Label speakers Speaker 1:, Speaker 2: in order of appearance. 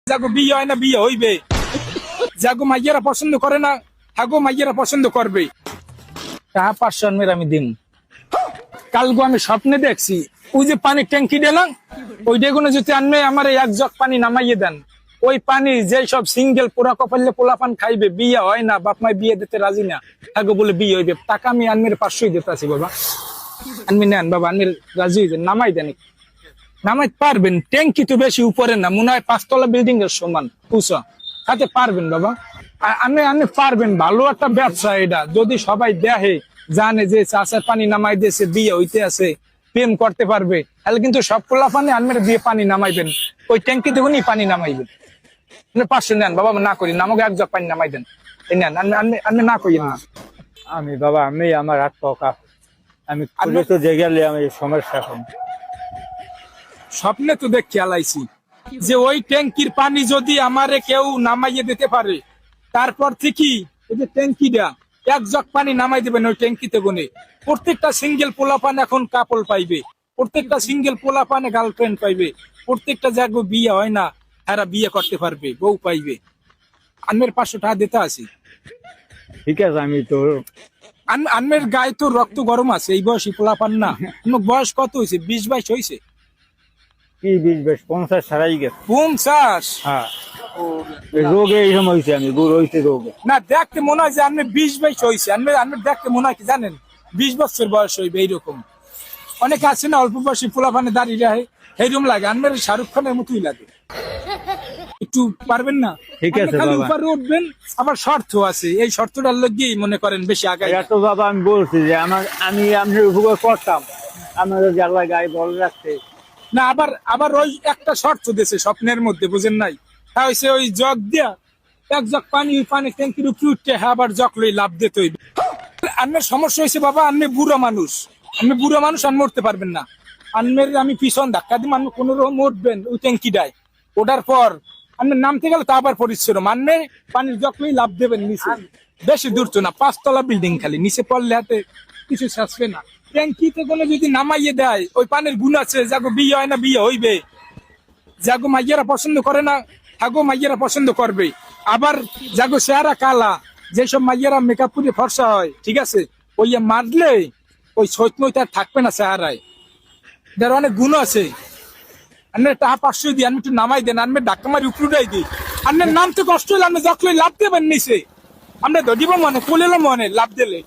Speaker 1: যাগো বিয়ে হয় না বিয়ে হইবে, যাগো মাইয়েরা পছন্দ করে না হাগো মাইয়েরা পছন্দ করবে। টাকা 500 আমি দিন। কালগো আমি স্বপ্নে দেখছি ওই যে পানি ট্যাঙ্কি দিলাম ওই ডেগুনে যদি আনবে আমার এক জগ পানি নামাইয়ে দেন, ওই পানি যে সব সিঙ্গেল পোড়া কপালে পোলাপান খাইবে, বিয়ে হয় না, বাপ মাই বিয়ে দিতে রাজি না, হাগো বলে বিয়ে হইবে। টাকা আমি আনমের 500 দিতে আছি বাবা, আনমি নেন বাবা, আনমের রাজি হয়ে নামাই দেন। নামাই পারবেন, ট্যাঙ্কি তো বেশি উপরে না, মনে হয় 5 তলা বিল্ডিং এর সমান উঁচা, খাতে পারবেন বাবা। আপনি পারবেন, ভালো একটা ব্যবসা এটা। যদি সবাই দেখে জানে যে চাষের পানি নামাই দিয়েছে, বিয়ে হইতে আছে, প্রেম করতে পারবে, তাহলে কিন্তু সব পোলা পানি আনমের দিয়ে পানি নামাইবেন, ওই ট্যাঙ্কি থেকে পানি নামাইবেন। 500 নেন বাবা, না করি না, আমাকে এক জগ পানি নামাই দেন, এই নেন। আপনি না করি না।
Speaker 2: আমি বাবা, আমি আমার হাত পাকা, আমি তো যে গেলে আমি সমস্যা এখন।
Speaker 1: স্বপ্নে তো দেখি আলাইছি যে ওই ট্যাঙ্কির পানি যদি আমারে কেউ নামাইয়ে দিতে পারে, তারপর থেকে ওই যে ট্যাঙ্কিটা এক জগ পানি নামাই দেবেন ওই ট্যাঙ্কিতে গুনে, প্রত্যেকটা সিঙ্গেল পোলাপান এখন কাপড় পাইবে, প্রত্যেকটা সিঙ্গেল পোলাপানে গার্লফ্রেন্ড পাইবে, প্রত্যেকটা জায়গায় বিয়ে হয় না এরা বিয়ে করতে পারবে, বউ পাইবে। আনমের 500 টাকা দিতে আসি।
Speaker 2: ঠিক আছে, আমি তো
Speaker 1: আনমের গায়ে তো রক্ত গরম আছে, এই বয়সী পোলাপান না। বয়স কত হয়েছে? 20-22 হয়েছে?
Speaker 2: কি 20-22 50 সারাই গেছে।
Speaker 1: 50?
Speaker 2: হ্যাঁ, রোগে এই সময় হয়েছে, আমি গুড় হয়েছে রোগে।
Speaker 1: না, দেখতে মনে হয় যে আপনি 20-22 হয়েছে, আপনি দেখতে মনে হয় কি জানেন 20 বছর বয়স হইবে এইরকম। অনেকে আছে না অল্প বয়সী পোলাপানে দাঁড়িয়ে রাখে, এইরকম লাগে। আপনার শাহরুখ খানের মতোই লাগে। একটু পারবেন না?
Speaker 2: ঠিক আছে
Speaker 1: খালি
Speaker 2: বাবা,
Speaker 1: উপরে উঠবেন, আবার শর্ত আছে, এই শর্তটার লগেই মনে করেন বেশি আগায়।
Speaker 2: এত বাবা আমি বলছি যে আমি আপনার উপকার করতাম, আমার জ্বালা গায়ে বল রাখতে
Speaker 1: না, আবার ওই একটা শর্ত দিয়েছে স্বপ্নের মধ্যে, বুঝেন নাই? তা হইছে ওই জগ দিয়া এক জগ পানি, পানি ট্যাঙ্কির উপরে উঠতে, হ্যাঁ আবার জগ লই লাভ দিতে হইবে। আপনার সমস্যা হয়েছে বাবা, আপনি বুড়ো মানুষ, আর মরতে পারবেন না। আনমের আমি পিছন ধাক্কা দিই, আপনি কোন রকম মরবেন ওই ট্যাঙ্কিটায়। ওঠার পর আপনি নামতে গেলে তা আবার পরিশ্রম, আনমে পানির জগ লই লাভ দেবেন নিচে, বেশি দূর তো না, 5 তলা বিল্ডিং, খালি নিচে পড়লে হাতে কিছু শাসবে না। ট্যাঙ্কিতে কোনো যদি নামাইয়ে দেয়, ওই পানির গুণ আছে, যাগো বিয়ে হয় না বিয়ে হইবে, যাগো মাইয়েরা পছন্দ করে না হাগো মাইয়েরা পছন্দ করবে। আবার যাগো চেহারা কালা, যেসব মাইয়েরা মেকআপ করে ফর্সা হয়, ঠিক আছে, ওই মারলে ওই সৈতমইটা থাকবে না চেহারায়, যার অনেক গুণ আছে। আন্নের টাকা 500 দিই, আমি একটু নামাই দেন, আনবে ধাক্কা মারি উপরুটাই দিই। আন্নের নামতে কষ্ট হইলে আপনি যখন লাভ দেবেন নিচে, আমরা ধরিব মনে কোলেলো মনে লাভ দিলে।